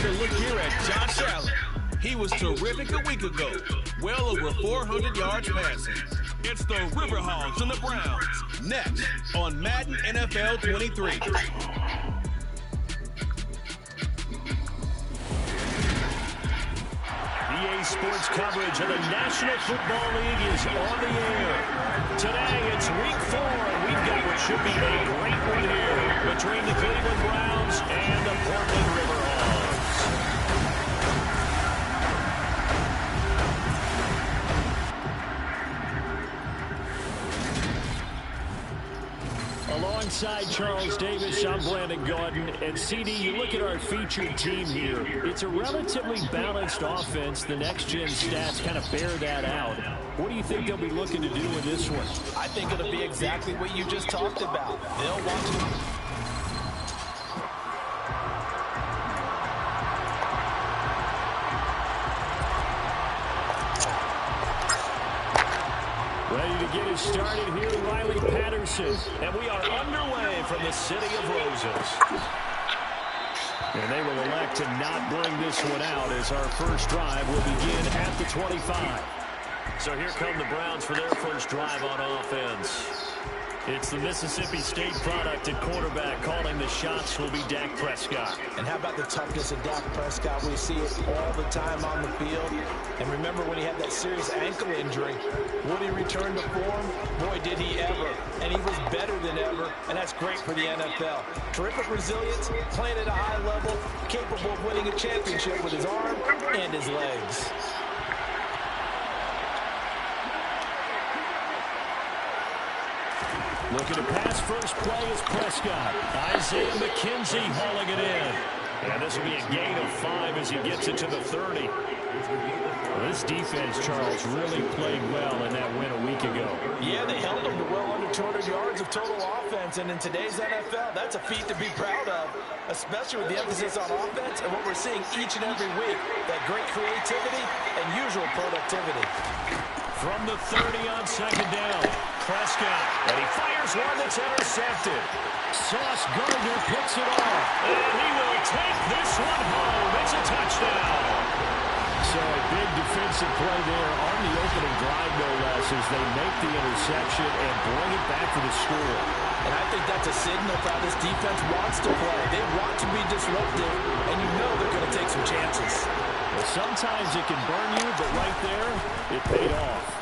a look here at Josh Allen. He was terrific a week ago. Well over 400 yards passing. It's the Riverhogs and the Browns. Next on Madden NFL 23. EA Sports coverage of the National Football League is on the air. Today it's week 4, and we've got what should be a great one here between the Cleveland Browns and the Portland Riverhogs. Alongside Charles Davis, I'm Brandon Gaudin. And CD, you look at our featured team here. It's a relatively balanced offense. The next-gen stats kind of bear that out. What do you think they'll be looking to do in this one? I think it'll be exactly what you just talked about. They'll want to... Ready to get us started here, Riley Patterson. And we are underway from the City of Roses. And they will elect to not bring this one out as our first drive will begin at the 25. So here come the Browns for their first drive on offense. It's the Mississippi State product at quarterback. Calling the shots will be Dak Prescott. And how about the toughness of Dak Prescott? We see it all the time on the field. And remember when he had that serious ankle injury, would he return to form? Boy, did he ever. And he was better than ever, and that's great for the NFL. Terrific resilience, playing at a high level, capable of winning a championship with his arm and his legs. Looking to pass first play is Prescott. Isaiah McKenzie hauling it in. And this will be a gain of 5 as he gets it to the 30. Well, this defense, Charles, really played well in that win a week ago. Yeah, they held them to well under 200 yards of total offense. And in today's NFL, that's a feat to be proud of, especially with the emphasis on offense and what we're seeing each and every week, that great creativity and usual productivity. From the 30 on second down, Prescott, and he fires one that's intercepted. Sauce Gardner picks it off, and he will take this one home. It's a touchdown. So a big defensive play there on the opening drive, no less, as they make the interception and bring it back for the score. And I think that's a signal for how this defense wants to play. They want to be disruptive, and you know they're going to take some chances. Well, sometimes it can burn you, but right there, it paid off.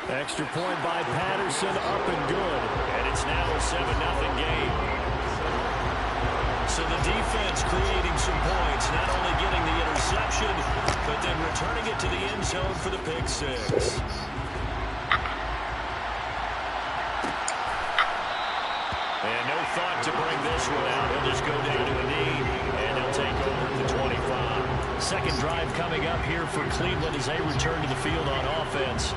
Extra point by Patterson, up and good. And it's now a 7-0 game. So the defense creating some points, not only getting the interception, but then returning it to the end zone for the pick 6. And no thought to bring this one out. He'll just go down to a knee, and they'll take over at the 25. Second drive coming up here for Cleveland as they return to the field on offense.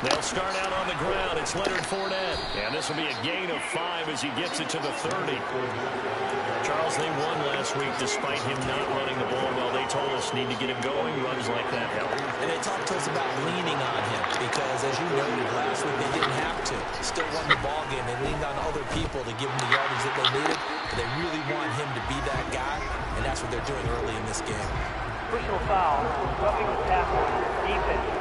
They'll start out on the ground. It's Leonard Fournette. And this will be a gain of 5 as he gets it to the 30. Charles, they won last week despite him not running the ball well. They told us need to get him going. Runs like that help. And they talked to us about leaning on him because, as you noted, last week they didn't have to. Still won the ball game. They leaned on other people to give them the yardage that they needed. But they really want him to be that guy, and that's what they're doing early in this game. Personal foul, roughing the tackle, defense.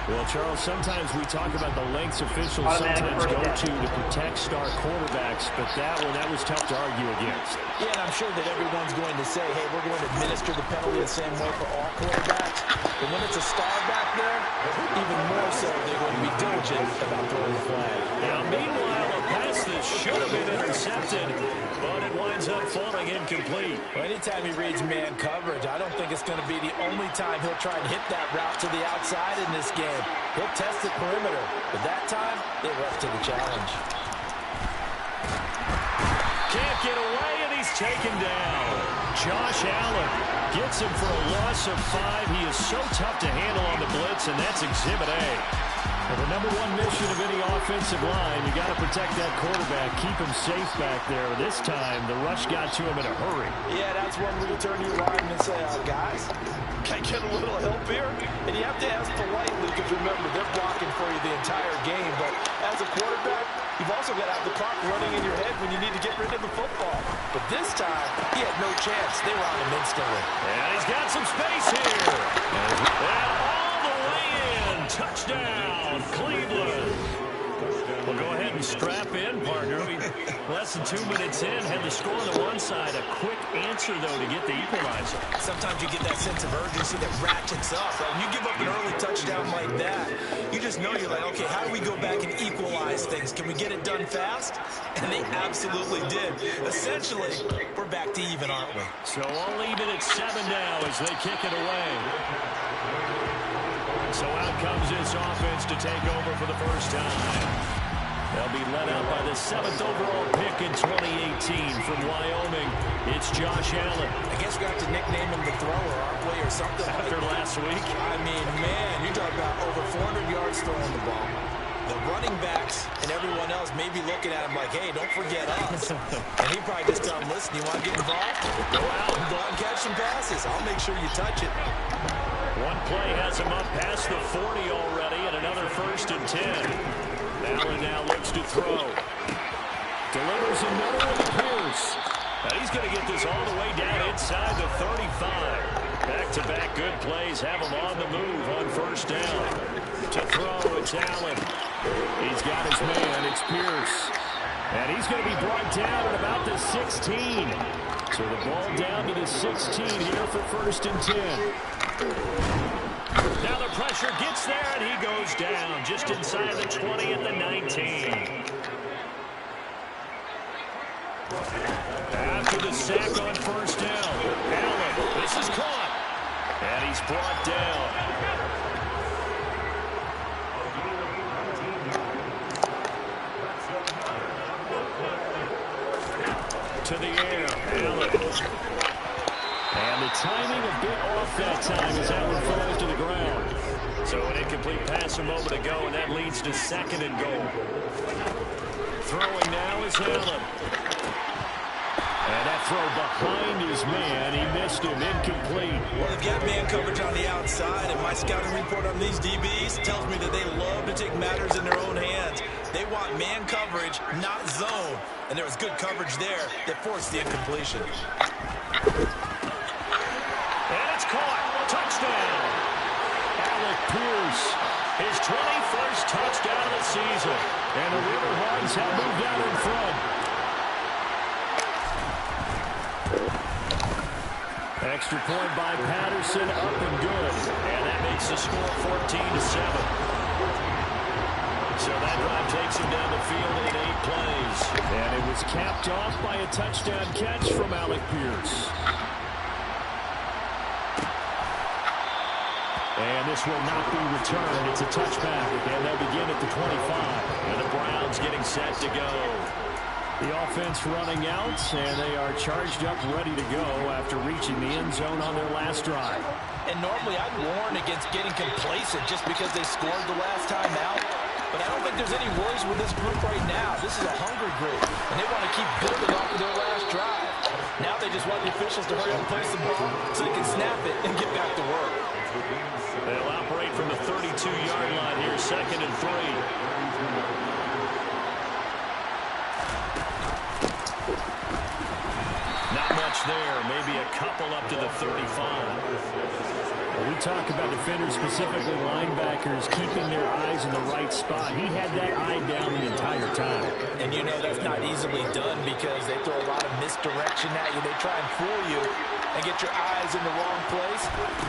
Well, Charles, sometimes we talk about the lengths officials sometimes go to protect star quarterbacks, but that was tough to argue against. Yeah, and I'm sure that everyone's going to say, hey, we're going to administer the penalty the same way for all quarterbacks. But when it's a star back there, even more so, they're going to be diligent about throwing the flag. Now, meanwhile, a pass that should have been intercepted, but it winds up falling incomplete. Well, anytime he reads man coverage, I don't think it's going to be the only time he'll try and hit that route to the outside in this game. He'll test the perimeter, but that time, it rose to the challenge. Can't get away, and he's taken down. Josh Allen gets him for a loss of 5. He is so tough to handle on the blitz, and that's Exhibit A. Well, the number one mission of any offensive line, you got to protect that quarterback, keep him safe back there. This time, the rush got to him in a hurry. Yeah, that's one where you turn to your lineman and say, guys, can I get a little help here? And you have to ask politely because, remember, they're blocking for you the entire game. But as a quarterback, you've also got to have the clock running in your head when you need to get rid of the football. But this time, he had no chance. They were on him instantly. And he's got some space here. And all the way in. Touchdown, Cleveland. Well, go ahead and strap in, partner. Less than 2 minutes in, had the score on the one side. A quick answer, though, to get the equalizer. Sometimes you get that sense of urgency that ratchets up. Right? When you give up an early touchdown like that, you just know you're like, okay, how do we go back and equalize things? Can we get it done fast? And they absolutely did. Essentially, we're back to even, aren't we? So all even at 7 now as they kick it away. So out comes this offense to take over for the first time. They'll be led out by the 7th overall pick in 2018 from Wyoming. It's Josh Allen. I guess we have to nickname him the thrower, aren't we, or something after like last week. I mean, man, you're talking about over 400 yards throwing the ball. The running backs and everyone else may be looking at him like, hey, don't forget us. And he probably just tell him, listen, you want to get involved? Go out and catch some passes. I'll make sure you touch it. One play has him up past the 40 already, and another 1st and 10. Allen now looks to throw. Delivers another one to Pierce. And he's going to get this all the way down inside the 35. Back-to-back good plays have him on the move on 1st down. To throw, it's Allen. He's got his man, it's Pierce. And he's going to be brought down at about the 16. So the ball down to the 16 here for 1st and 10. Now the pressure gets there, and he goes down just inside the 20 at the 19. After the sack on 1st down, Allen, this is caught, and he's brought down. To the air, Allen. And the timing a bit off that time as Allen falls to the ground. So an incomplete pass a moment ago, and that leads to 2nd and goal. Throwing now is Allen. And that throw behind his man. He missed him, incomplete. Well, they've got man coverage on the outside, and my scouting report on these DBs tells me that they love to take matters in their own hands. They want man coverage, not zone. And there was good coverage there that forced the incompletion. And it's caught. Touchdown. Alec Pierce, his 21st touchdown of the season. And the Riverhawks have moved out in front. Extra point by Patterson, up and good. And that makes the score 14-7. So that drive takes him down the field in 8 plays. And it was capped off by a touchdown catch from Alec Pierce. And this will not be returned. It's a touchback, and they'll begin at the 25. And the Browns getting set to go. The offense running out, and they are charged up, ready to go after reaching the end zone on their last drive. And normally I'd warn against getting complacent just because they scored the last time out. But I don't think there's any worries with this group right now. This is a hungry group, and they want to keep building off of their last drive. Now they just want the officials to hurry up and place the ball so they can snap it and get back to work. They'll operate from the 32-yard line here, 2nd and 3. Not much there, maybe a couple up to the 35. We talk about defenders, specifically linebackers, keeping their eyes in the right spot. He had that eye down the entire time. And you know that's not easily done because they throw a lot of misdirection at you. They try and fool you and get your eyes in the wrong place.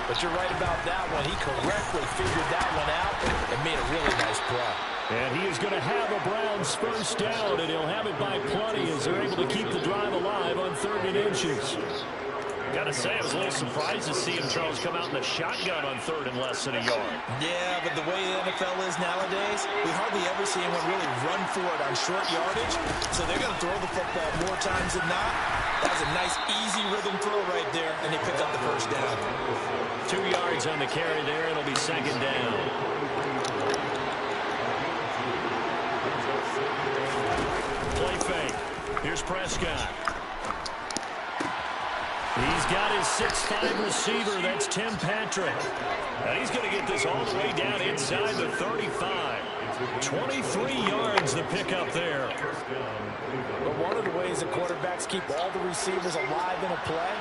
But you're right about that one. He correctly figured that one out and made a really nice play. And he is going to have a Browns 1st down, and he'll have it by plenty as they're able to keep the drive alive on 3rd and inches. Gotta say, I was a little surprised to see him, Charles, come out in the shotgun on 3rd and less than a yard. Yeah, but the way the NFL is nowadays, we hardly ever see anyone really run for it on short yardage. So they're going to throw the football more times than not. That was a nice, easy rhythm throw right there, and they picked up the 1st down. 2 yards on the carry there. It'll be 2nd down. Prescott. He's got his 6'5" receiver. That's Tim Patrick. And he's going to get this all the way down inside the 35. 23 yards the pickup there. But one of the ways the quarterbacks keep all the receivers alive in a play,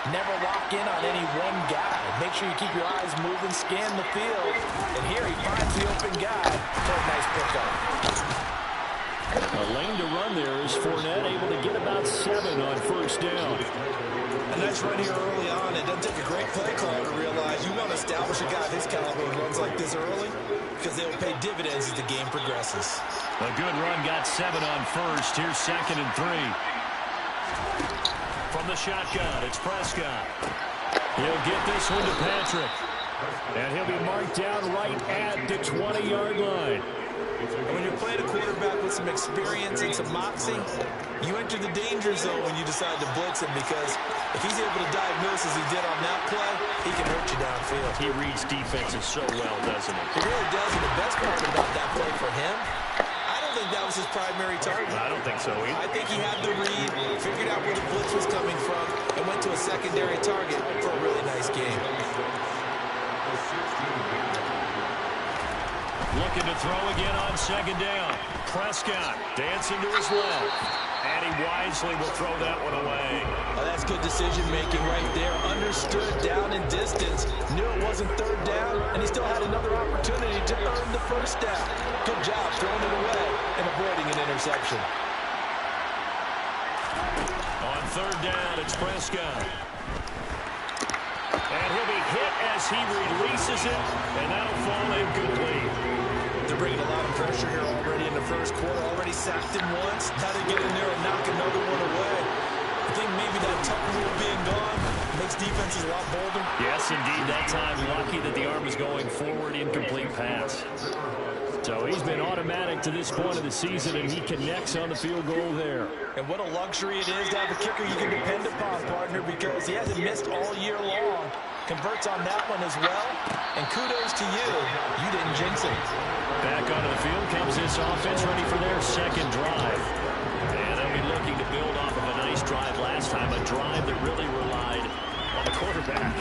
never lock in on any one guy. Make sure you keep your eyes moving, scan the field. And here he finds the open guy for a nice pickup. A lane to run there is Fournette, able to get about 7 on first down. A nice run here early on. It doesn't take a great play caller to realize you want to establish a guy of his caliber who runs like this early because they will pay dividends as the game progresses. A good run, got 7 on first. Here's 2nd and 3. From the shotgun, it's Prescott. He'll get this one to Patrick. And he'll be marked down right at the 20-yard line. And when you're playing a quarterback with some experience and some moxie, you enter the danger zone when you decide to blitz him, because if he's able to diagnose as he did on that play, he can hurt you downfield. He reads defenses so well, doesn't he? He really does, and the best part about that play for him, I don't think that was his primary target. I don't think so either. I think he had the read, figured out where the blitz was coming from, and went to a secondary target for a really nice game. Looking to throw again on 2nd down. Prescott dancing to his left. And he wisely will throw that one away. Oh, that's good decision-making right there. Understood down and distance. Knew it wasn't 3rd down, and he still had another opportunity to earn the 1st down. Good job throwing it away and avoiding an interception. On 3rd down, it's Prescott. And he'll be hit as he releases it, and that'll fall incomplete. They're bringing a lot of pressure here already in the first quarter. Already sacked him once. Now they get in there and knock another one away. I think maybe that tuck rule being gone makes defenses a lot bolder. Yes, indeed. That time, lucky that the arm was going forward. Incomplete pass. So he's been automatic to this point of the season, and he connects on the field goal there. And what a luxury it is to have a kicker you can depend upon, partner, because he hasn't missed all year long. Converts on that one as well. And kudos to you. You didn't jinx it. Back onto the field comes this offense, ready for their 2nd drive. And they'll be looking to build off of a nice drive last time, a drive that really relied on the quarterback.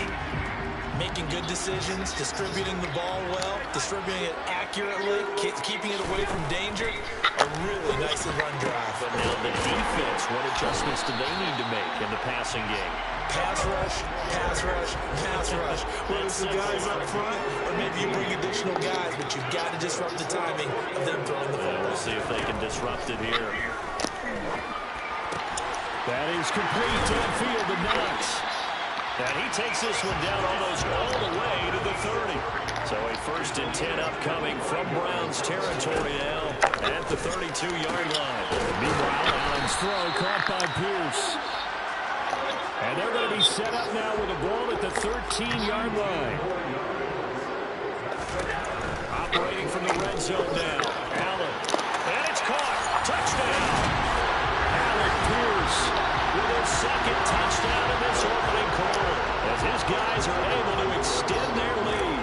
Making good decisions, distributing the ball well, distributing it accurately, keeping it away from danger. A really nicely run drive. But now the defense, what adjustments do they need to make in the passing game? Pass rush, pass rush, pass rush. Whether it's the guys up front or maybe you bring additional guys, but you've got to disrupt the timing of them throwing the football. We'll see if they can disrupt it here. That is complete downfield to Knox. And he takes this one down almost all the way to the 30. So a 1st and 10 upcoming from Browns territory now at the 32-yard line. Meanwhile, Allen's throw caught by Pierce. And they're going to be set up now with a ball at the 13-yard line. Operating from the red zone now. Allen. And it's caught. Touchdown. Allen Pierce with his 2nd touchdown in this opening quarter, as his guys are able to extend their lead.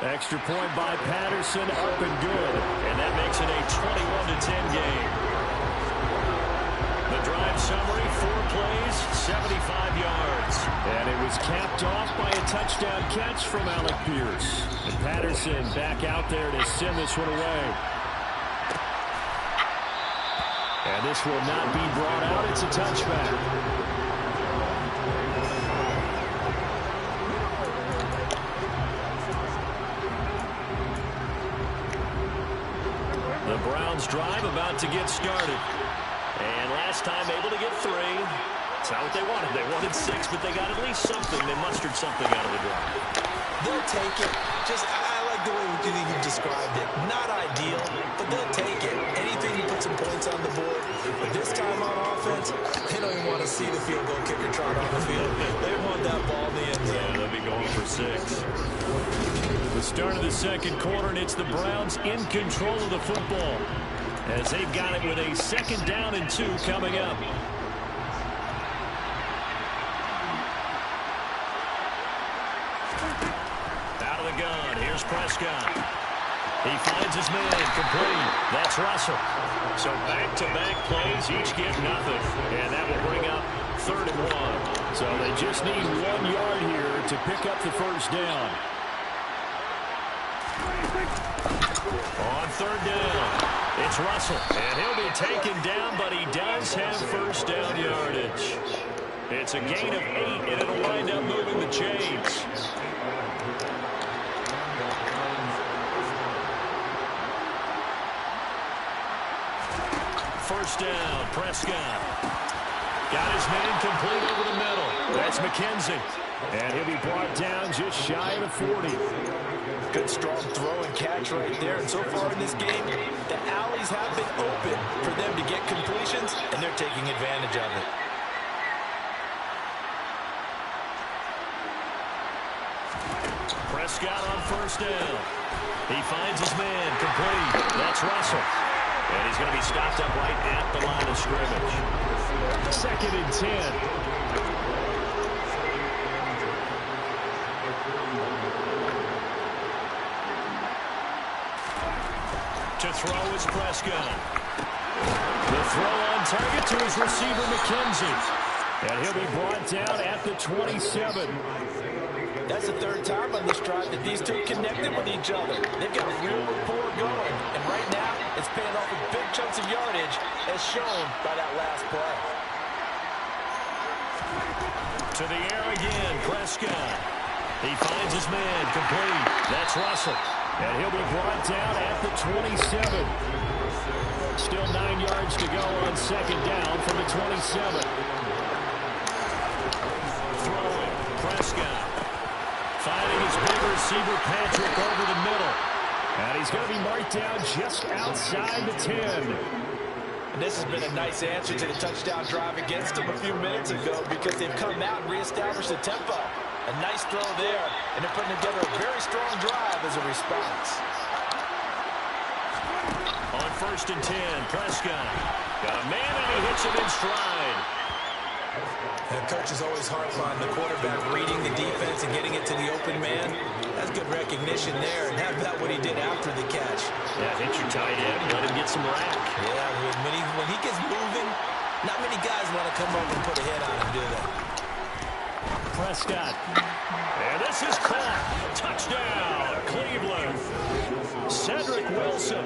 Extra point by Patterson, up and good. And that makes it a 21-10 game. The drive summary, 4 plays, 75 yards. And it was capped off by a touchdown catch from Alec Pierce. And Patterson back out there to send this one away. And this will not be brought out. It's a touchback. The Browns drive about to get started. And last time able to get 3. That's not what they wanted. They wanted 6, but they got at least something. They mustered something out of the drive. They'll take it. I like the way you described it. Not ideal, but they'll take it. Anything to put some points on the board. But this time on offense, they don't even want to see the field goal kicker trot on the field. They want that ball in the end zone. Yeah, they'll be going for 6. The start of the 2nd quarter, and it's the Browns in control of the football, as they've got it with a 2nd down and 2 coming up. Out of the gun, here's Prescott. He finds his man complete. That's Russell. So back-to-back plays, each get nothing. And that will bring up 3rd and 1. So they just need 1 yard here to pick up the first down. On 3rd down, it's Russell. And he'll be taken down, but he does have first down yardage. It's a gain of 8, and it'll wind up moving the chains. First down, Prescott. Got his man complete over the middle. That's McKenzie. And he'll be brought down just shy of the 40. Good strong throw and catch right there. And so far in this game, the alleys have been open for them to get completions, and they're taking advantage of it. Prescott on first down. He finds his man complete. That's Russell. And he's going to be stopped up right at the line of scrimmage. 2nd and 10. To throw is Prescott. The throw on target to his receiver, McKenzie. And he'll be brought down at the 27. That's the 3rd time on this drive that these two connected with each other. They've got a real rapport going. And right now, it's paying off with big chunks of yardage, as shown by that last play. To the air again, Prescott. He finds his man complete. That's Russell. And he'll be brought down at the 27. Still 9 yards to go on 2nd down from the 27. Throwing, Prescott. Finding his big receiver, Patrick, over the middle. And he's going to be marked down just outside the 10. And this has been a nice answer to the touchdown drive against them a few minutes ago, because they've come out and reestablished the tempo. A nice throw there, and they're putting together a very strong drive as a response. On 1st and 10, Prescott. Got a man, and he hits him in stride. And coach is always hard on the quarterback reading the defense and getting it to the open man. That's good recognition there. And how about what he did after the catch? Yeah, hit your tight end. Let him get some rack. Yeah, when he gets moving, not many guys want to come over and put a hit on him, do they? Prescott. And this is caught. Touchdown, Cleveland. Cedric Wilson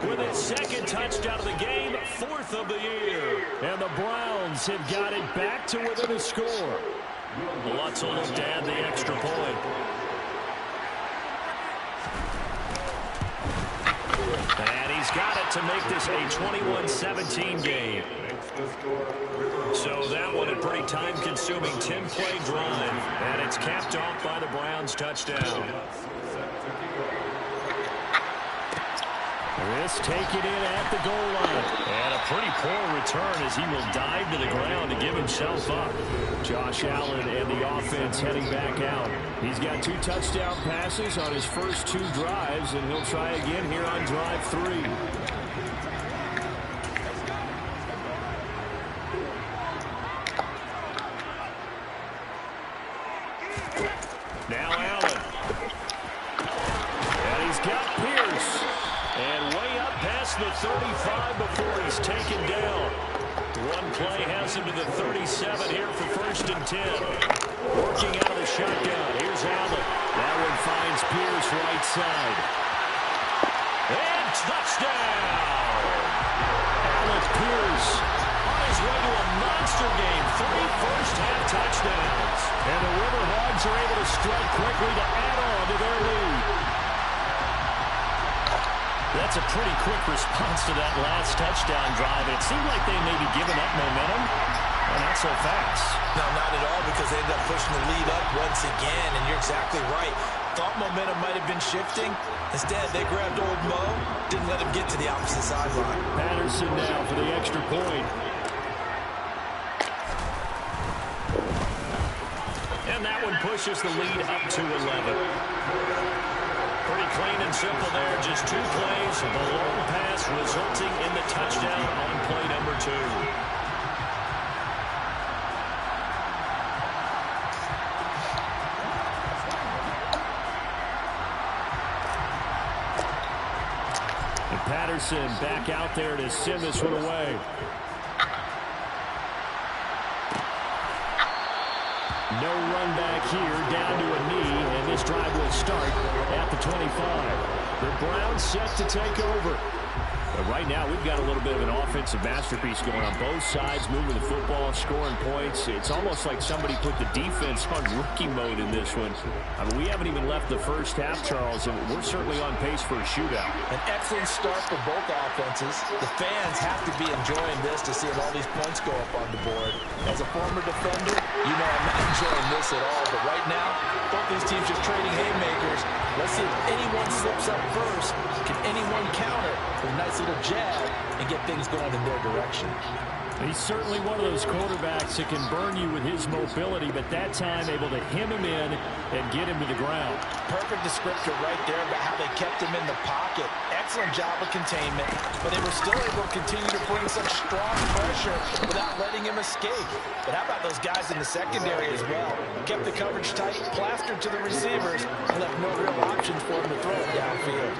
with his 2nd touchdown of the game, 4th of the year. And the Browns have got it back to within a score. Lutz will look to add the extra point. And he's got it to make this a 21-17 game. So that one a pretty time-consuming 10-play drive. And it's capped off by the Browns' touchdown. This taken in at the goal line. And a pretty poor return as he will dive to the ground to give himself up. Josh Allen and the offense heading back out. He's got 2 touchdown passes on his first 2 drives, and he'll try again here on drive 3. Now Allen. And he's got Pierce. And way up past the 35 before he's taken down. One play has him to the 37 here for 1st and 10. Working out of the shotgun. Here's Allen. That one finds Pierce right side. And touchdown! Alec Pierce on his way to a monster game. 3 first-half touchdowns. And the Riverhogs are able to strike quickly to add on to their lead. That's a pretty quick response to that last touchdown drive. It seemed like they may be giving up momentum. Well, not so fast. No, not at all, because they ended up pushing the lead up once again, and you're exactly right. Thought momentum might have been shifting. Instead, they grabbed old Mo, didn't let him get to the opposite sideline. Patterson now for the extra point. And that one pushes the lead up to 11. Pretty clean and simple there. Just 2 plays. The long pass resulting in the touchdown on play number 2. Patterson back out there to send this one away. No run back here, down to a knee, and this drive will start at the 25. The Browns set to take over. But right now, we've got a little bit of an offensive masterpiece going on both sides, moving the football, scoring points. It's almost like somebody put the defense on rookie mode in this one. I mean, we haven't even left the first half, Charles, and we're certainly on pace for a shootout. An excellent start for both offenses. The fans have to be enjoying this to see all these points go up on the board. As a former defender, you know I'm not enjoying this at all. But right now, both these teams just trading haymakers. Let's see if anyone slips up first. Can anyone counter with a nice little jab and get things going in their direction? He's certainly one of those quarterbacks that can burn you with his mobility, but that time able to hem him in and get him to the ground. Perfect descriptor right there about how they kept him in the pocket. Excellent job of containment, but they were still able to continue to bring such strong pressure without letting him escape. But how about those guys in the secondary as well? Kept the coverage tight, plastered to the receivers, and left no real options for him to throw it downfield.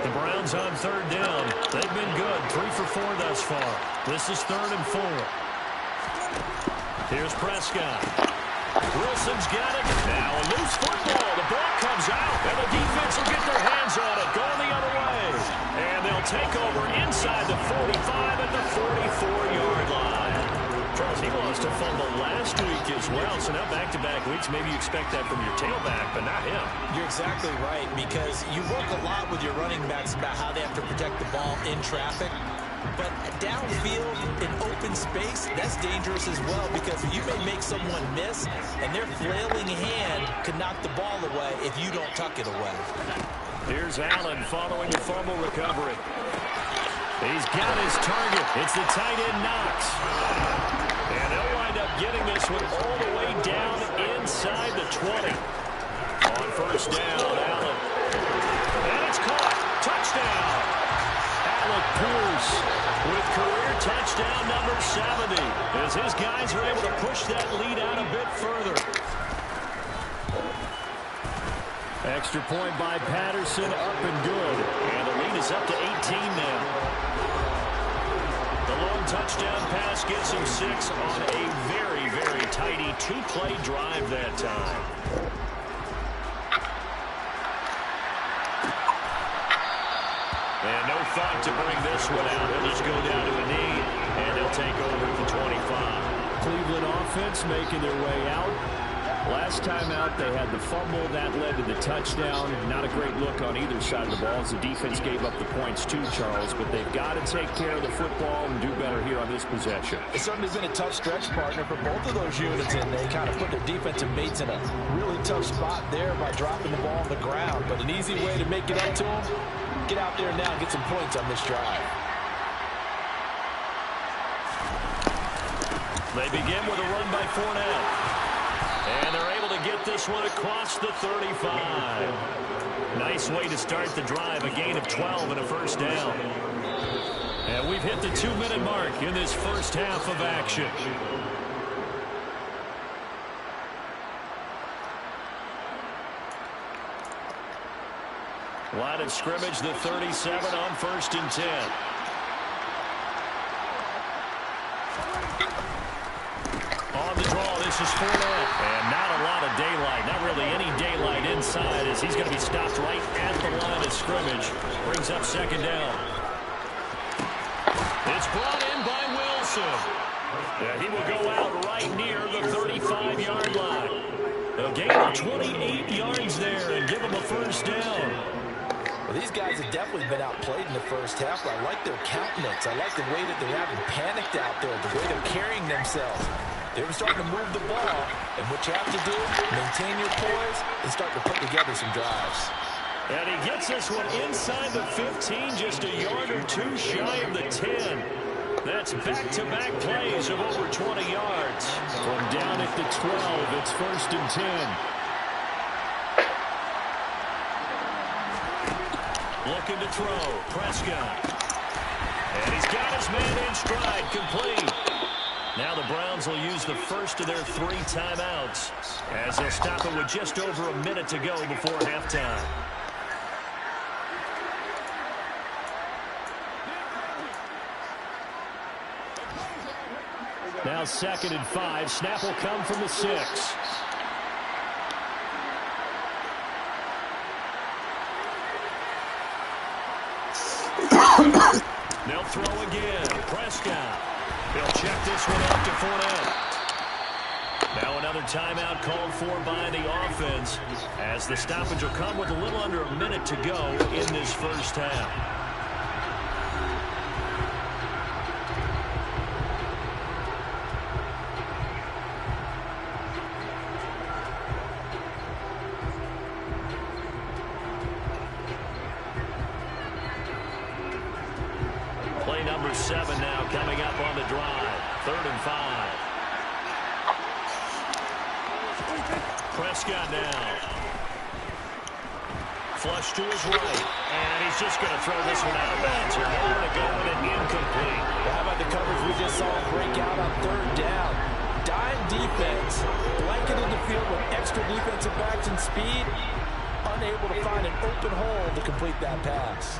The Browns on third down. They've been good, 3 for 4 thus far. This is 3rd and 4. Here's Prescott. Wilson's got it. Now a loose football. The ball comes out, and the defense will get their hands on it, going the other way. And they'll take over inside the 45 at the 44-yard line. Charles, he lost a fumble last week as well, so now back-to-back weeks, maybe you expect that from your tailback, but not him. You're exactly right, because you work a lot with your running backs about how they have to protect the ball in traffic. But downfield, in open space, that's dangerous as well, because you may make someone miss, and their flailing hand could knock the ball away if you don't tuck it away. Here's Allen following the fumble recovery. He's got his target. It's the tight end Knox. And they'll wind up getting this one all the way down inside the 20. On first down, Allen. And it's caught. Touchdown. Alec Pierce with career touchdown number 70. As his guys are able to push that lead out a bit further. Extra point by Patterson, up and good. And the lead is up to 18 now. The long touchdown pass gets him 6 on a very, very tidy 2-play drive that time. And no thought to bring this one out. He'll just go down to a knee, and they'll take over at the 25. Cleveland offense making their way out. Last time out, they had the fumble. That led to the touchdown. Not a great look on either side of the ball as the defense gave up the points too, Charles. But they've got to take care of the football and do better here on this possession. It's certainly been a tough stretch, partner, for both of those units, and they kind of put their defensive mates in a really tough spot there by dropping the ball on the ground. But an easy way to make it up to them, get out there now and get some points on this drive. They begin with a run by Fournette. And they're able to get this one across the 35. Nice way to start the drive, a gain of 12 and a first down. And we've hit the 2-minute mark in this first half of action. Line of scrimmage, the 37 on 1st and 10. On the draw, this is Fournette. And not a lot of daylight, not really any daylight inside as he's going to be stopped right at the line of scrimmage. Brings up 2nd down. It's brought in by Wilson. And he will go out right near the 35-yard line. A gain of 28 yards there and give him a first down. Well, these guys have definitely been outplayed in the first half, but I like their countenance. I like the way that they're having panicked out there, the way they're carrying themselves. They're starting to move the ball, and what you have to do, maintain your poise and start to put together some drives. And he gets this one inside the 15, just a yard or two shy of the 10. That's back-to-back plays of over 20 yards. From down at the 12, it's 1st and 10. Looking to throw, Prescott. And he's got his man in stride, complete. Now the Browns will use the first of their 3 timeouts as they'll stop it with just over a minute to go before halftime. Now 2nd and 5. Snap will come from the 6. They'll throw again. Prescott. He'll check this one up to Fournette. Now another timeout called for by the offense, as the stoppage will come with a little under a minute to go in this first half. Play number 7 now coming up on the drive. 3rd and 5. Prescott now. Flush to his right. And he's just going to throw this one out of bounds here. They're going to go with it incomplete. How about the coverage we just saw break out on 3rd down? Dime defense. Blanketed the field with extra defensive backs and speed. Unable to find an open hole to complete that pass.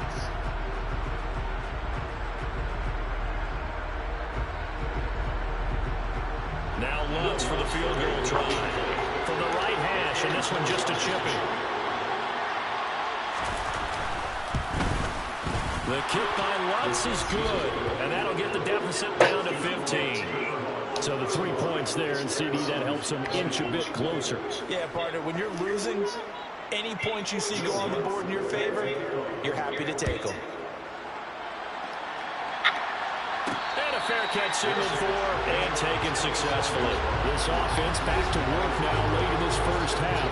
Now Lutz for the field goal try. From the right hash, and this one just a chipping. The kick by Lutz is good, and that'll get the deficit down to 15. So the 3 points there, and CD, that helps them inch a bit closer. Yeah, partner, when you're losing, any points you see go on the board in your favor, you're happy to take them. Fair catch signaled for and taken successfully. This offense back to work now late in this first half.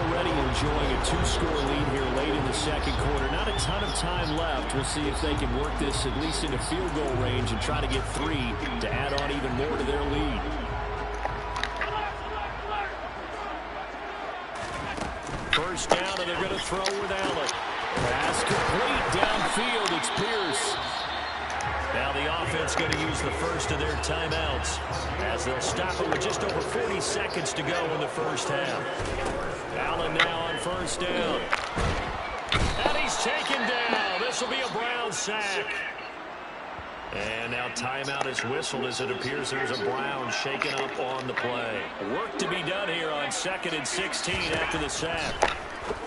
Already enjoying a 2-score lead here late in the 2nd quarter. Not a ton of time left. We'll see if they can work this at least into field goal range and try to get 3 to add on even more to their lead. First down, and they're going to throw with Allen. Pass complete downfield. It's Pierce. Now the offense going to use the first of their timeouts as they'll stop it with just over 40 seconds to go in the first half. Allen now on 1st down. And he's taken down. This will be a Brown sack. And now timeout is whistled as it appears there's a Brown shaken up on the play. Work to be done here on 2nd and 16 after the sack.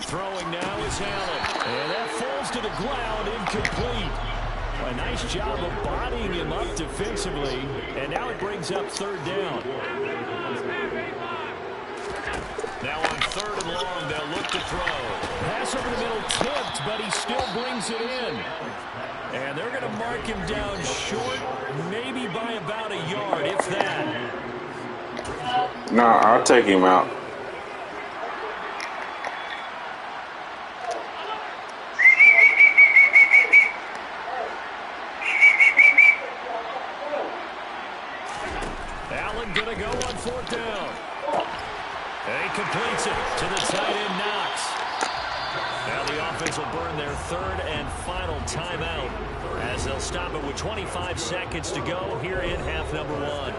Throwing now is Allen. And that falls to the ground, incomplete. A nice job of bodying him up defensively, and now it brings up 3rd down. Now on 3rd and long, they'll look to throw. Pass over the middle tipped, but he still brings it in. And they're going to mark him down short, maybe by about a yard, if that. Nah, I'll take him out. Going to go on 4th down. And he completes it to the tight end, Knox. Now the offense will burn their 3rd and final timeout as they'll stop it with 25 seconds to go here in half number 1.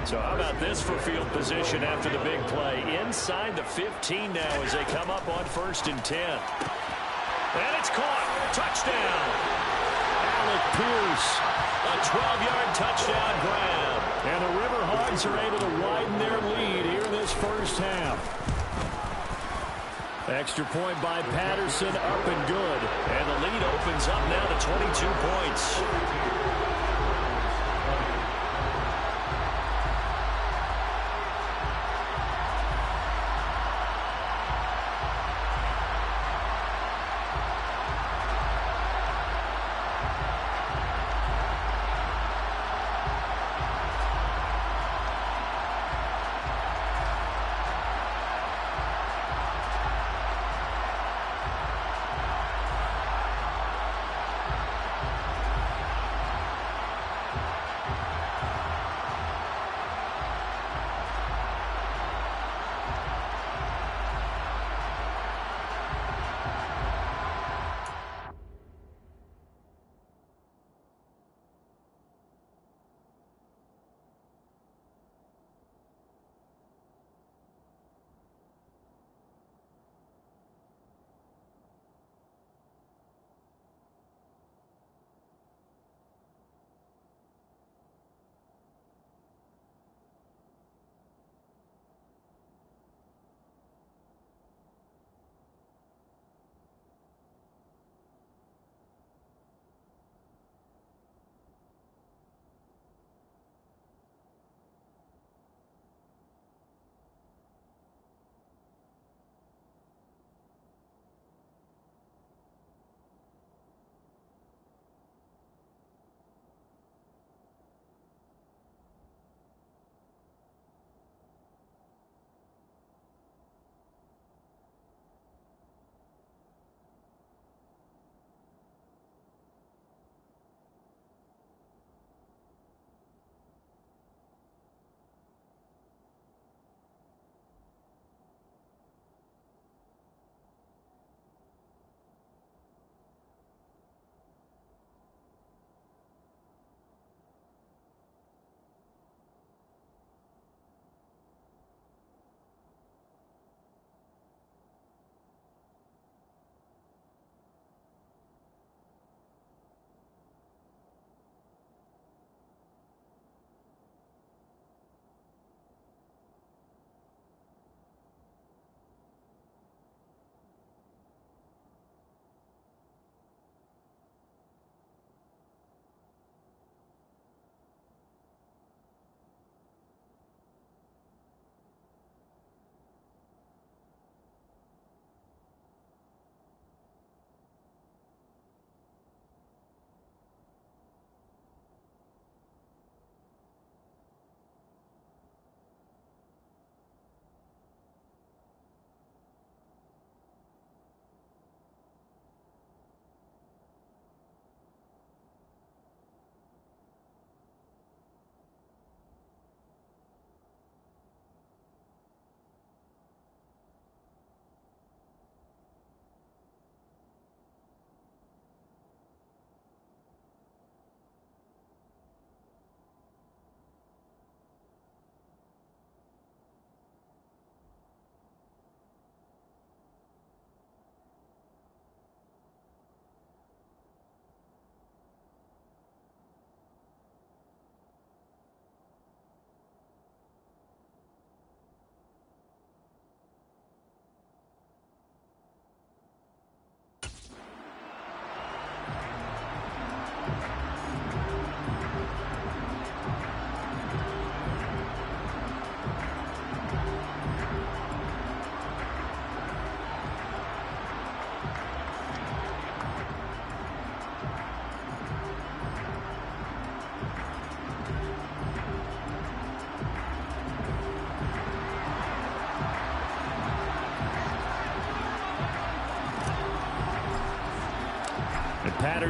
So how about this for field position after the big play? Inside the 15 now as they come up on 1st and 10. And it's caught. Touchdown. Alec Pierce. A 12-yard touchdown grab. And the Riverhogs are able to widen their lead here in this first half. Extra point by Patterson, up and good. And the lead opens up now to 22 points.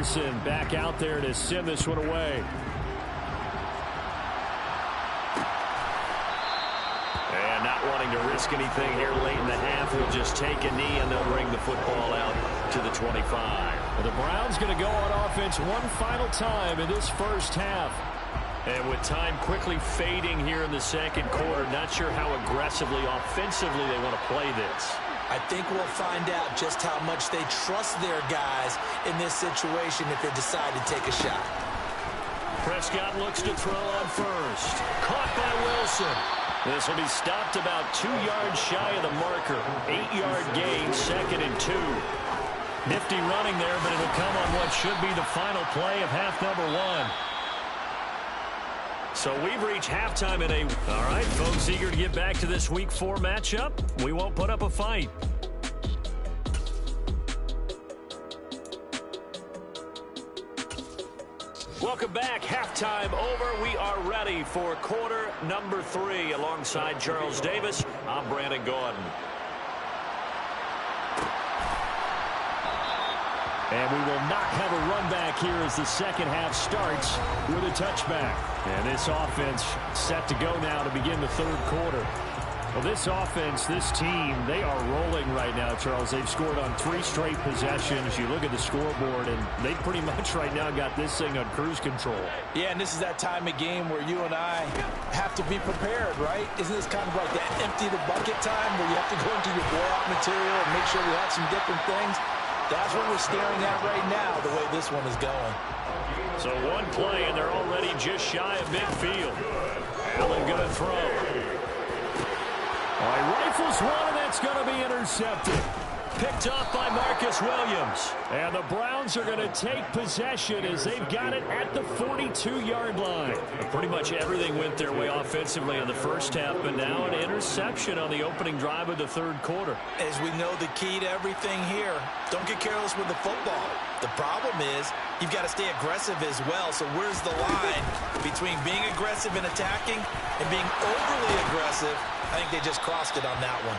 Patterson back out there to send this one away. And not wanting to risk anything here late in the half, we'll just take a knee and they'll bring the football out to the 25. Well, the Browns going to go on offense one final time in this first half. And with time quickly fading here in the second quarter, not sure how aggressively, offensively they want to play this. I think we'll find out just how much they trust their guys in this situation if they decide to take a shot. Prescott looks to throw on first. Caught by Wilson. This will be stopped about 2 yards shy of the marker. 8-yard gain, 2nd and 2. Nifty running there, but it'll come on what should be the final play of half number 1. So we've reached halftime in a... All right, folks, eager to get back to this Week 4 matchup. We won't put up a fight. Welcome back. Halftime over. We are ready for quarter number 3. Alongside Charles Davis, I'm Brandon Gaudin. And we will not have a run back here as the second half starts with a touchback. And this offense set to go now to begin the third quarter. Well, this offense, this team, they are rolling right now, Charles. They've scored on 3 straight possessions. You look at the scoreboard, and they pretty much right now got this thing on cruise control. Yeah, and this is that time of game where you and I have to be prepared, right? Isn't this kind of like that empty the bucket time where you have to go into your blowout material and make sure we have some different things? That's what we're staring at right now, the way this one is going. So one play, and they're already just shy of midfield. Allen going to throw. All right, rifles one, and that's going to be intercepted. Picked off by Marcus Williams. And the Browns are going to take possession as they've got it at the 42-yard line. Pretty much everything went their way offensively in the first half, but now an interception on the opening drive of the third quarter. As we know, the key to everything here, don't get careless with the football. The problem is you've got to stay aggressive as well. So where's the line between being aggressive and attacking and being overly aggressive? I think they just crossed it on that one.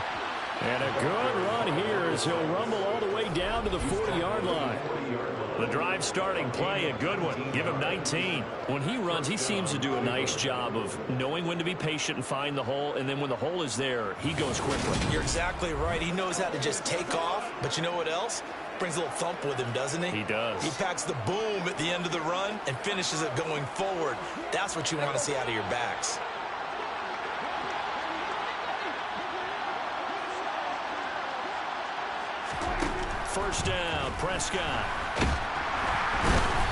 And a good run here as he'll rumble all the way down to the 40-yard line. The drive starting play, a good one. Give him 19. When he runs, he seems to do a nice job of knowing when to be patient and find the hole, and then when the hole is there, he goes quickly. You're exactly right. He knows how to just take off, but you know what else? Brings a little thump with him, doesn't he? He does. He packs the boom at the end of the run and finishes it going forward. That's what you want to see out of your backs. First down, Prescott.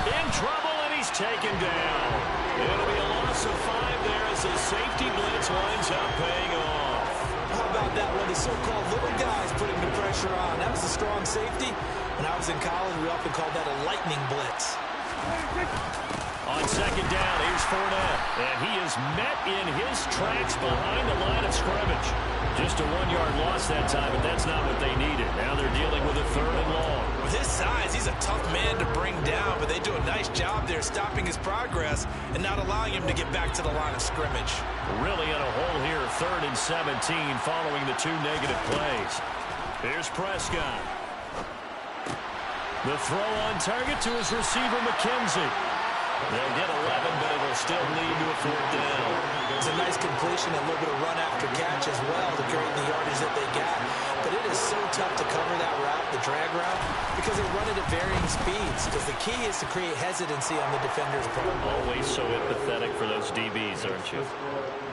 In trouble, and he's taken down. It'll be a loss of 5 there as the safety blitz winds up paying off. How about that one? The so-called little guys putting the pressure on. That was a strong safety. When I was in college, we often called that a lightning blitz. On second down, here's Fournette. And he is met in his tracks behind the line of scrimmage. Just a 1-yard loss that time, but that's not what they needed. Now they're dealing with a 3rd and long. With his size, he's a tough man to bring down, but they do a nice job there stopping his progress and not allowing him to get back to the line of scrimmage. Really in a hole here, 3rd and 17 following the 2 negative plays. Here's Prescott. The throw on target to his receiver, McKenzie. They'll get 11, but it'll still lead to a 4th down. It's a nice completion, a little bit of run after catch as well to create the yardage that they got. But it is so tough to cover that route, the drag route, because they run it at varying speeds. Because the key is to create hesitancy on the defender's part. Always so empathetic for those DBs, aren't you?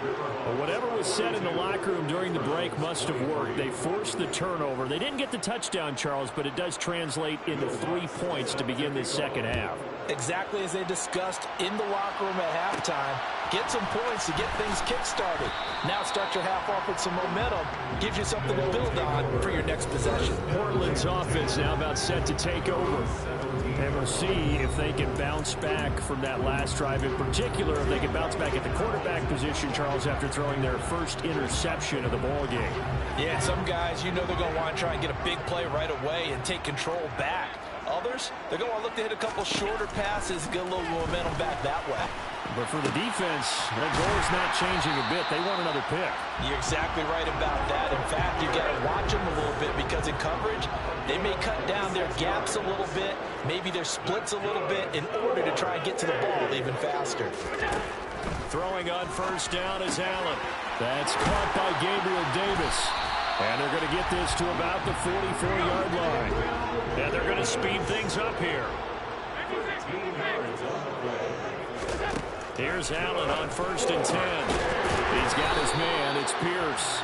Well, whatever was said in the locker room during the break must have worked. They forced the turnover. They didn't get the touchdown, Charles, but it does translate into 3 points to begin this second half. Exactly as they discussed in the locker room at halftime. Get some points to get things kick-started. Now start your half off with some momentum. Gives you something to build on for your next possession. Portland's offense now about set to take over. And we'll see if they can bounce back from that last drive. In particular, if they can bounce back at the quarterback position, Charles, after throwing their first interception of the ball game. Yeah, some guys, you know they're going to want to try and get a big play right away and take control back. Others, they're going to look to hit a couple shorter passes, get a little momentum back that way. But for the defense, their goal is not changing a bit. They want another pick. You're exactly right about that. In fact, you got to watch them a little bit because in coverage, they may cut down their gaps a little bit, maybe their splits a little bit in order to try and get to the ball even faster. Throwing on first down is Allen. That's caught by Gabriel Davis. And they're going to get this to about the 44-yard line. And they're going to speed things up here. Here's Allen on 1st and 10. He's got his man. It's Pierce.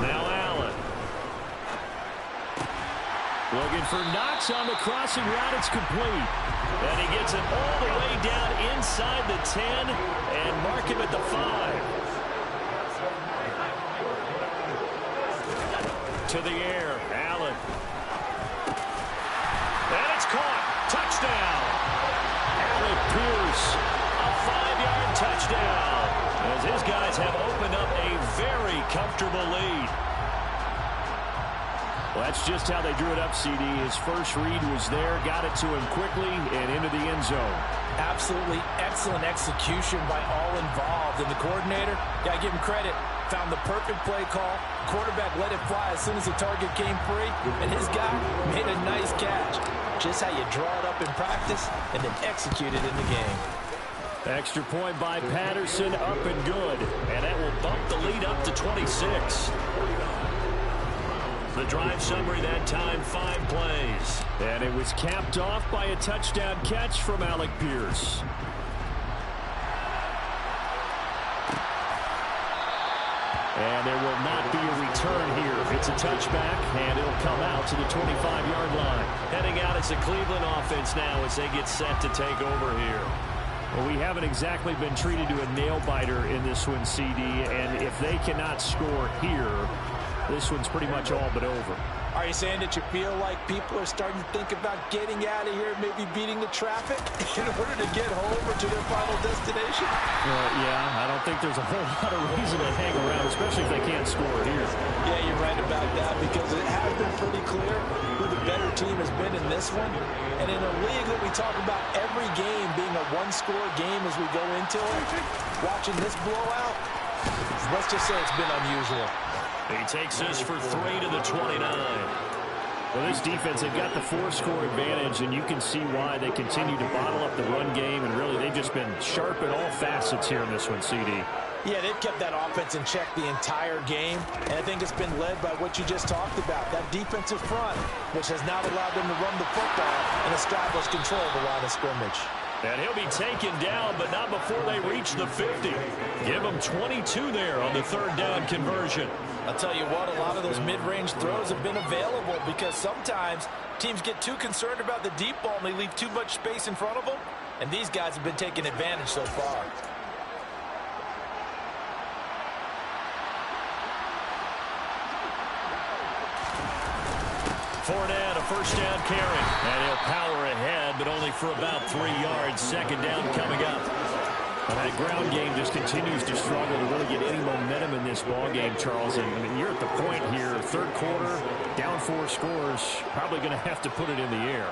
Now Allen. Looking for Knox on the crossing route. It's complete. And he gets it all the way down inside the 10 and mark him at the 5. To the air, Allen. And it's caught. Touchdown. Alec Pierce, a 5-yard touchdown. As his guys have opened up a very comfortable lead. Well, that's just how they drew it up, CD. His first read was there, got it to him quickly, and into the end zone. Absolutely excellent execution by all involved. And the coordinator, got to give him credit, found the perfect play call. Quarterback let it fly as soon as the target came free, and his guy made a nice catch. Just how you draw it up in practice and then execute it in the game. Extra point by Patterson, up and good. And that will bump the lead up to 26. The drive summary that time, 5 plays. And it was capped off by a touchdown catch from Alec Pierce. And there will not be a return here. It's a touchback, and it'll come out to the 25-yard line. Heading out as the Cleveland offense now as they get set to take over here. Well, we haven't exactly been treated to a nail-biter in this one, CD, and if they cannot score here, this one's pretty much all but over. Are you saying that you feel like people are starting to think about getting out of here, maybe beating the traffic in order to get home or to their final destination? Yeah, I don't think there's a whole lot of reason to hang around, especially if they can't score here. Yeah, you're right about that because it has been pretty clear who the better team has been in this one. And in a league that we talk about every game being a one-score game as we go into it, watching this blowout, let's just say it's been unusual. He takes this for 3 to the 29. Well, this defense, they've got the 4-score advantage, and you can see why they continue to bottle up the run game, and really they've just been sharp at all facets here in this one, CD. Yeah, they've kept that offense in check the entire game, and I think it's been led by what you just talked about, that defensive front, which has not allowed them to run the football and establish control of the line of scrimmage. And he'll be taken down, but not before they reach the 50. Give him 22 there on the 3rd down conversion. I'll tell you what, a lot of those mid-range throws have been available because sometimes teams get too concerned about the deep ball and they leave too much space in front of them, and these guys have been taking advantage so far. Fournette, a 1st down carry. And he'll power ahead, but only for about 3 yards. 2nd down coming up. And that ground game just continues to struggle to really get any momentum in this ball game, Charles. And I mean, you're at the point here, 3rd quarter, down 4 scores, probably going to have to put it in the air.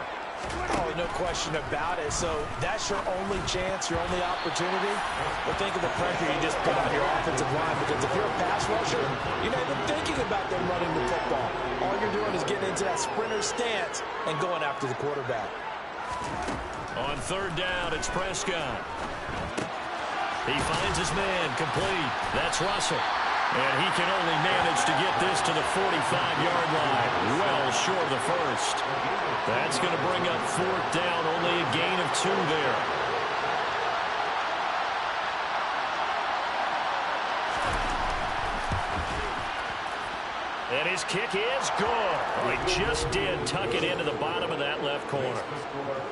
Oh, no question about it. So that's your only chance, your only opportunity. But think of the pressure you just put on your offensive line, because if you're a pass rusher, you're not even thinking about them running the football. All you're doing is getting into that sprinter stance and going after the quarterback. On 3rd down, it's Prescott. He finds his man, complete. That's Russell. And he can only manage to get this to the 45-yard line, well short of the 1st. That's going to bring up 4th down, only a gain of 2 there. And his kick is good. He just did tuck it into the bottom of that left corner.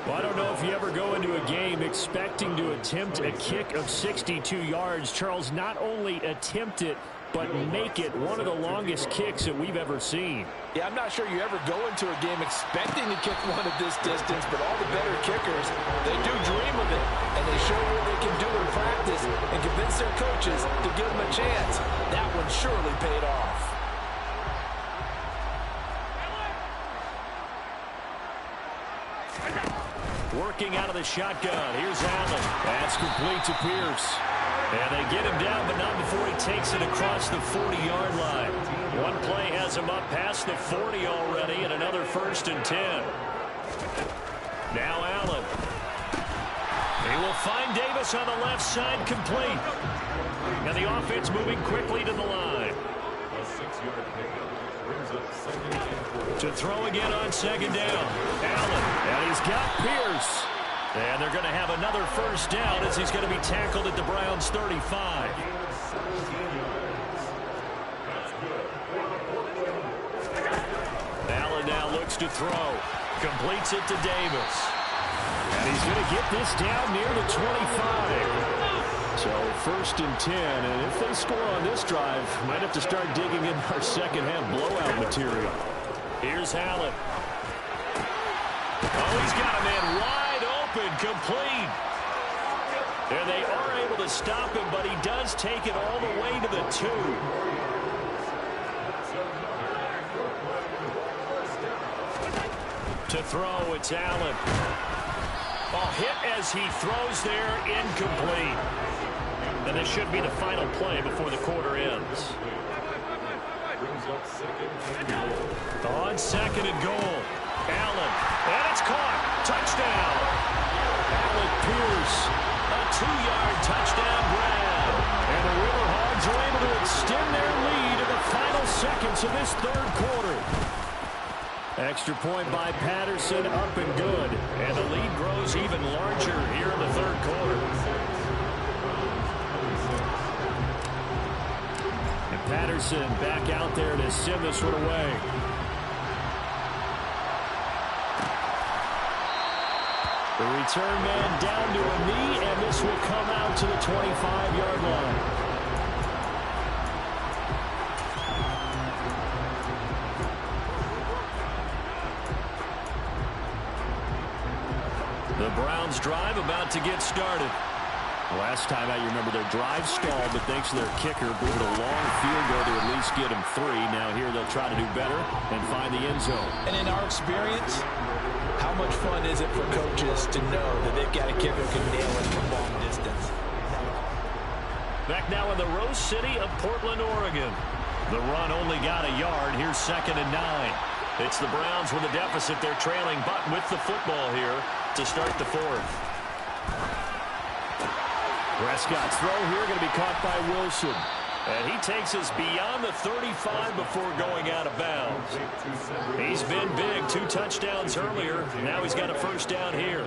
Well, I don't know if you ever go into a game expecting to attempt a kick of 62 yards. Charles, not only attempt it, but make it one of the longest kicks that we've ever seen. Yeah, I'm not sure you ever go into a game expecting to kick one at this distance, but all the better kickers, they do dream of it, and they show what they can do in practice and convince their coaches to give them a chance. That one surely paid off. Working out of the shotgun. Here's Allen. That's complete to Pierce. And they get him down, but not before he takes it across the 40-yard line. One play has him up past the 40 already, and another 1st and 10. Now Allen. He will find Davis on the left side, complete. And the offense moving quickly to the line. To throw again on 2nd down. Allen, and he's got Pierce. And they're going to have another 1st down as he's going to be tackled at the Browns' 35. Allen now looks to throw. Completes it to Davis. And he's going to get this down near the 25. So 1st and 10, and if they score on this drive, might have to start digging in our second-half blowout material. Here's Allen. Oh, he's got a man wide open, complete. And they are able to stop him, but he does take it all the way to the 2. To throw, it's Allen. A hit as he throws there, incomplete. And this should be the final play before the quarter ends. On 2nd and goal. Allen. And it's caught. Touchdown. Alec Pierce. A 2-yard touchdown grab. And the Riverhawks are able to extend their lead in the final seconds of this 3rd quarter. Extra point by Patterson, up and good. And the lead grows even larger here in the 3rd quarter. And Patterson back out there to send this one away. The return man down to a knee, and this will come out to the 25-yard line. The Browns drive about to get started. Last time out, you remember their drive stalled, but thanks to their kicker, blew a long field goal to at least get them 3. Now here they'll try to do better and find the end zone. And in our experience, how much fun is it for coaches to know that they've got a kicker who can nail it from long distance? Back now in the Rose City of Portland, Oregon. The run only got a yard. Here's 2nd and 9. It's the Browns with a deficit. They're trailing, but with the football here to start the 4th. Prescott's throw here going to be caught by Wilson. And he takes us beyond the 35 before going out of bounds. He's been big. 2 touchdowns earlier. Now he's got a 1st down here.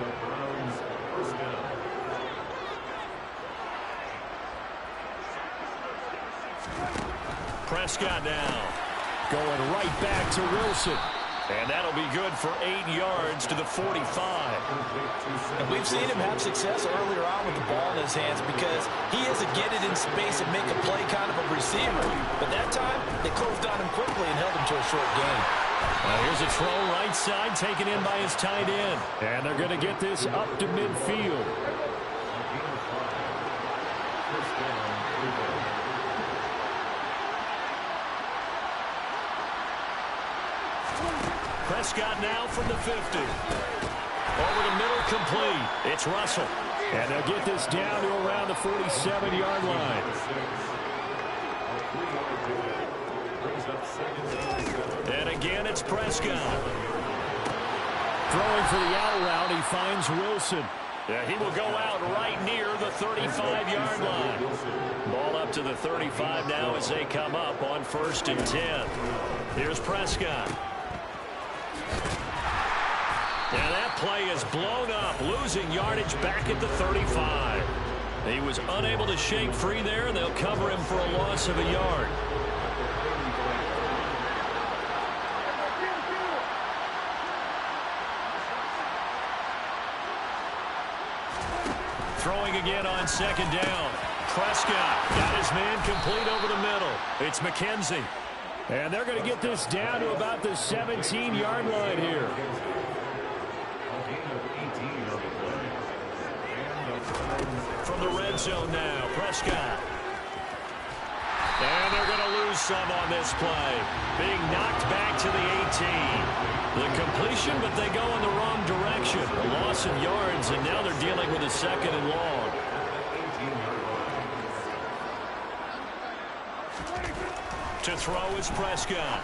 Prescott now going right back to Wilson. And that'll be good for 8 yards to the 45. And we've seen him have success earlier on with the ball in his hands because he is a get it in space and make a play kind of a receiver. But that time, they closed on him quickly and held him to a short gain. Here's a throw right side taken in by his tight end. And they're going to get this up to midfield. Prescott now from the 50. Over the middle, complete. It's Russell. And they'll get this down to around the 47-yard line. And again, it's Prescott. Throwing for the out route, he finds Wilson. Yeah, he will go out right near the 35-yard line. Ball up to the 35 now as they come up on 1st and 10. Here's Prescott. And that play is blown up, losing yardage back at the 35. He was unable to shake free there, and they'll cover him for a loss of a yard. Throwing again on 2nd down. Prescott got his man complete over the middle. It's McKenzie. And they're going to get this down to about the 17-yard line here. From the red zone now, Prescott. And they're going to lose some on this play. Being knocked back to the 18. The completion, but they go in the wrong direction. A loss of yards, and now they're dealing with a 2nd and long. To throw is Prescott.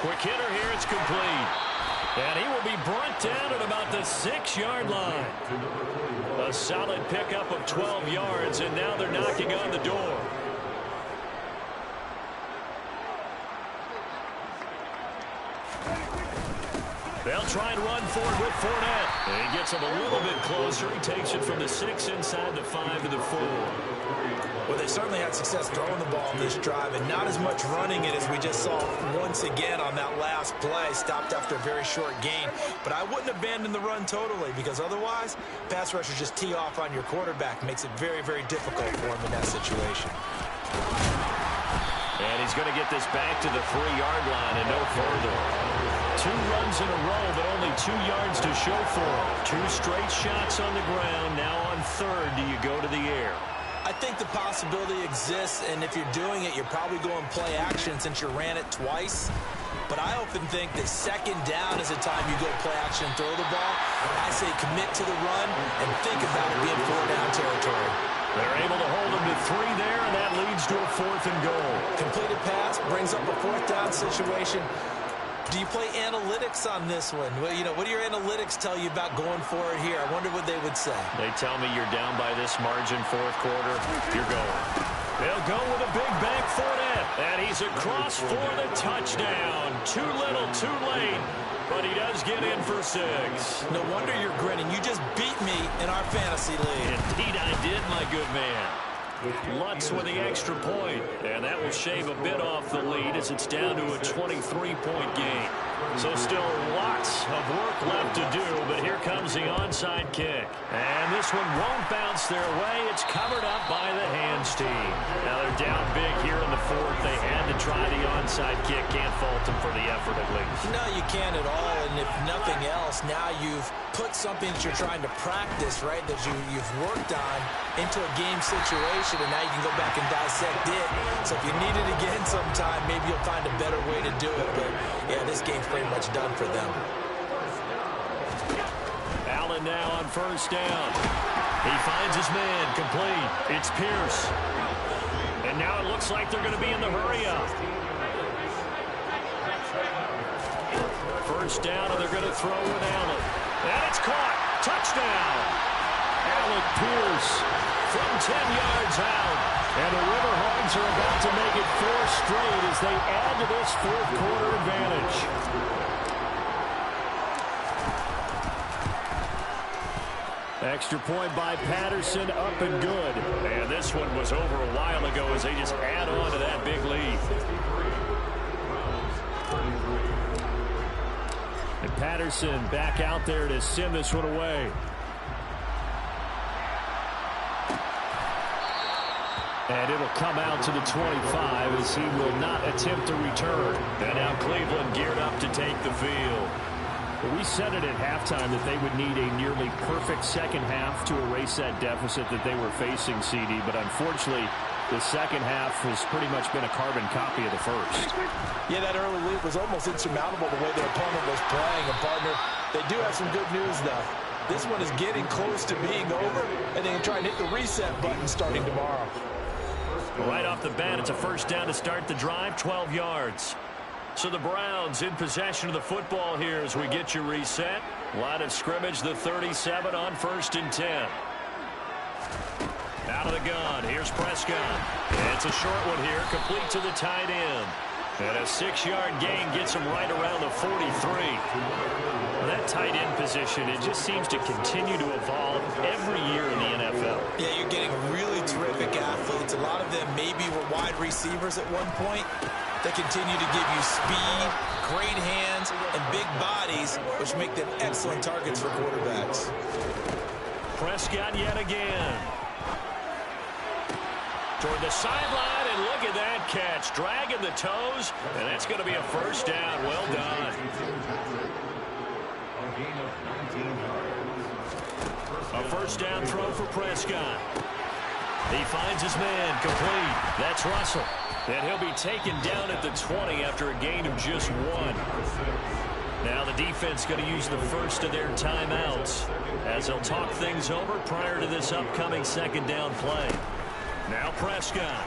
Quick hitter here, it's complete. And he will be brought down at about the 6-yard line. A solid pickup of 12 yards, and now they're knocking on the door. They'll try and run forward with Fournette. And he gets him a little bit closer. He takes it from the 6 inside the 5 to the 4. Well, they certainly had success throwing the ball on this drive, and not as much running it as we just saw once again on that last play. Stopped after a very short gain. But I wouldn't abandon the run totally, because otherwise, pass rushers just tee off on your quarterback. Makes it very, very difficult for him in that situation. And he's going to get this back to the 3-yard line and no further. 2 runs in a row, but only 2 yards to show for him. 2 straight shots on the ground. Now on 3rd, do you go to the air? I think the possibility exists, and if you're doing it, you're probably going play action since you ran it twice. But I often think that 2nd down is the time you go play action and throw the ball. I say commit to the run and think about it being 4-down territory. They're able to hold him to 3 there, and that leads to a 4th and goal. Completed pass brings up a 4th down situation. Do you play analytics on this one? Well, you know, what do your analytics tell you about going for it here? I wonder what they would say. They tell me you're down by this margin 4th quarter, you're going. They'll go with a big bank Fournette, and he's across for the touchdown. Too little, too late, but he does get in for 6. No wonder you're grinning. You just beat me in our fantasy league. Indeed I did, my good man. Lutz with the extra point, and that will shave a bit off the lead as it's down to a 23-point game. So still lots of work left to do, but here comes the onside kick. And this one won't bounce their way. It's covered up by the hands team. Now they're down big here in the 4th. They had to try the onside kick. Can't fault them for the effort at least. No, you can't at all, and if nothing else, now you've put something that you're trying to practice, right, that you've worked on into a game situation, and now you can go back and dissect it. So if you need it again sometime, maybe you'll find a better way to do it. But, yeah, this game's pretty much done for them. Allen now on 1st down. He finds his man complete. It's Pierce. And now it looks like they're going to be in the hurry-up. 1st down, and they're going to throw with Allen. And it's caught. Touchdown. Alec Pierce from 10 yards out. And the Riverhawks are about to make it 4 straight as they add to this 4th quarter advantage. Extra point by Patterson, up and good. And this one was over a while ago as they just add on to that big lead. And Patterson back out there to send this one away. And it'll come out to the 25 as he will not attempt to return. And now Cleveland geared up to take the field. Well, we said it at halftime that they would need a nearly perfect 2nd half to erase that deficit that they were facing, CD. But unfortunately, the 2nd half has pretty much been a carbon copy of the 1st. Yeah, that early lead was almost insurmountable the way their opponent was playing. And, partner, they do have some good news, though. This one is getting close to being over, and they can try and hit the reset button starting tomorrow. Right off the bat, it's a 1st down to start the drive, 12 yards. So the Browns in possession of the football here as we get you reset. Line of scrimmage, the 37 on 1st and 10. Out of the gun, here's Prescott. It's a short one here, complete to the tight end. And a 6-yard gain gets him right around the 43. That tight end position, it just seems to continue to evolve every year in the NFL. Yeah, you're getting really terrific athletes. A lot of them maybe were wide receivers at one point. They continue to give you speed, great hands, and big bodies, which make them excellent targets for quarterbacks. Prescott yet again. Toward the sideline, and look at that catch. Dragging the toes, and that's going to be a first down. Well done. A first down throw for Prescott. He finds his man, complete. That's Russell. And he'll be taken down at the 20 after a gain of just 1. Now the defense going to use the first of their timeouts as they'll talk things over prior to this upcoming second down play. Now Prescott.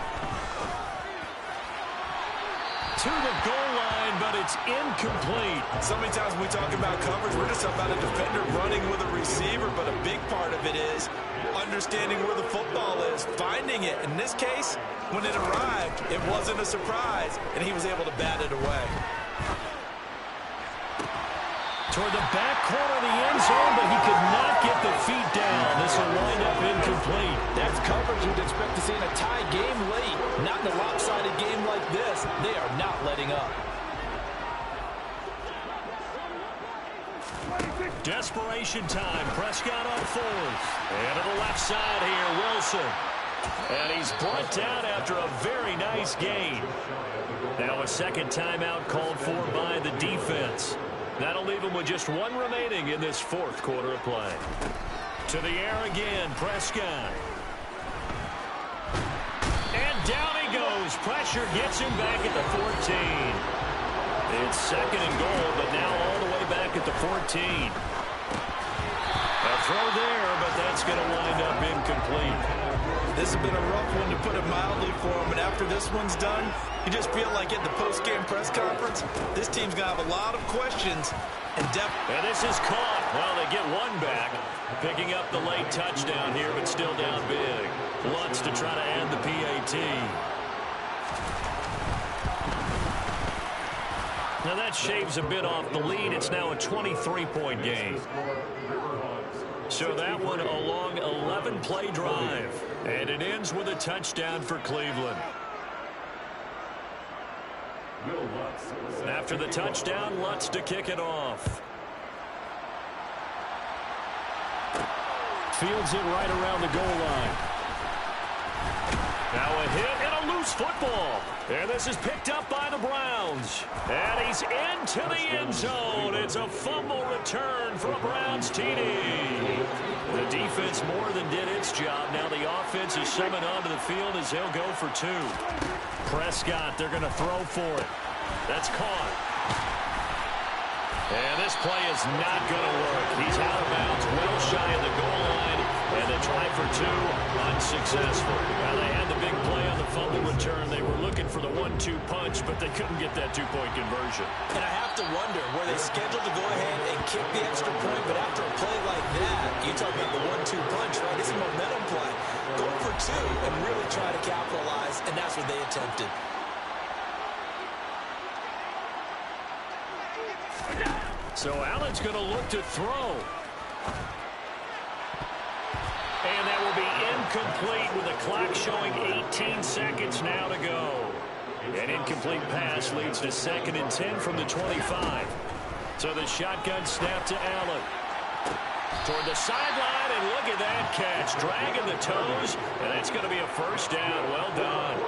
To the goal line, but it's incomplete. So many times when we talk about coverage, we're just about a defender running with a receiver, but a big part of it is understanding where the football is, finding it. In this case, when it arrived, it wasn't a surprise, and he was able to bat it away. Toward the back corner of the end zone, but he could not get the feet down. This will wind up incomplete. That's coverage you'd expect to see in a tie game late. Not in a lopsided game like this. They are not letting up. Desperation time. Prescott on 4th. And to the left side here, Wilson. And he's brought down after a very nice gain. Now a second timeout called for by the defense. That'll leave him with just 1 remaining in this 4th quarter of play. To the air again, Prescott. And down he goes. Pressure gets him back at the 14. It's 2nd and goal, but now all the way back at the 14. A throw there, but that's going to wind up incomplete. This has been a rough one, to put it mildly, for him. And after this one's done, you just feel like at the post-game press conference, this team's going to have a lot of questions. And this is caught. Well, they get 1 back. Picking up the late touchdown here, but still down big. Lutz to try to add the PAT. Now that shaves a bit off the lead. It's now a 23-point game. So that one a long 11-play drive. And it ends with a touchdown for Cleveland. After the touchdown, Lutz to kick it off. Fields it right around the goal line. Now a hit and a loose football. And this is picked up by the Browns. And he's into the end zone. It's a fumble return for a Browns TD. The defense more than did its job. Now the offense is summoned onto the field as they'll go for 2. Prescott, they're going to throw for it. That's caught. And this play is not going to work. He's out of bounds, well shy of the goal line. And the try for 2, unsuccessful. Now they had the big play on the fumble return. They were looking for the 1-2 punch, but they couldn't get that 2-point conversion. And I have to wonder, were they scheduled to go ahead and kick the extra point? But after a play like that, you talk about the 1-2 punch, right? It's a momentum play. Go for 2 and really try to capitalize, and that's what they attempted. So Allen's going to look to throw. And that will be incomplete with the clock showing 18 seconds now to go. An incomplete pass leads to 2nd and 10 from the 25. So the shotgun snap to Allen. Toward the sideline, and look at that catch. Dragging the toes, and that's going to be a first down. Well done.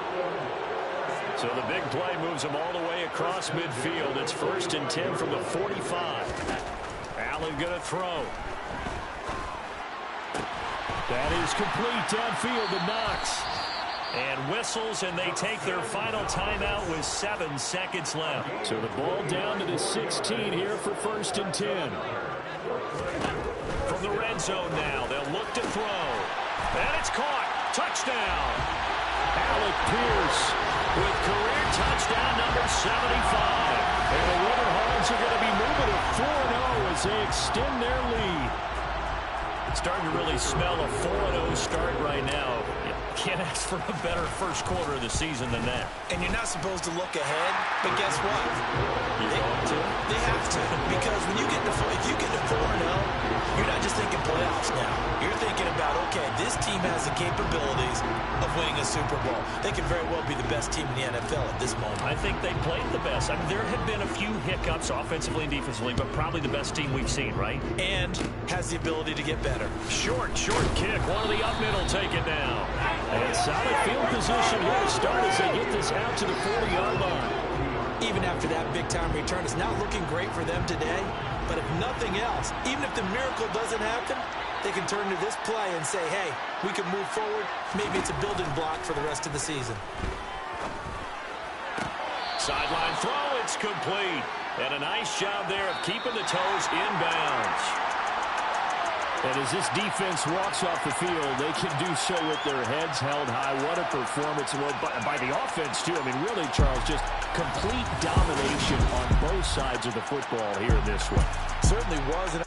So the big play moves him all the way across midfield. It's 1st and 10 from the 45. Allen going to throw. That is complete downfield to Knox. And whistles, and they take their final timeout with 7 seconds left. So the ball down to the 16 here for 1st and 10. From the red zone now, they'll look to throw. And it's caught. Touchdown. Alec Pierce with career touchdown number 75. And the Riverhawks are going to be moving to 4-0 as they extend their lead. Starting to really smell a 4-0 start right now. You can't ask for a better first quarter of the season than that. And you're not supposed to look ahead, but guess what? You want to? They have to, because when you get to if you get to 4-0, you're not just thinking playoffs. playoffs now. You're thinking about, okay, this team has the capabilities of winning a Super Bowl. They could very well be the best team in the NFL at this moment. I think they played the best. I mean, there have been a few hiccups offensively and defensively, but probably the best team we've seen, right? And has the ability to get better. Short kick. One of the up middle, take it now. And solid field position here to start as they get this out to the 40-yard line. Even after that big-time return, it's not looking great for them today. But if nothing else, even if the miracle doesn't happen, they can turn to this play and say, hey, we can move forward. Maybe it's a building block for the rest of the season. Sideline throw, it's complete. And a nice job there of keeping the toes inbounds. And as this defense walks off the field, they can do so with their heads held high. What a performance by the offense, too. I mean, really, Charles, just complete domination on both sides of the football here in this one. Certainly was.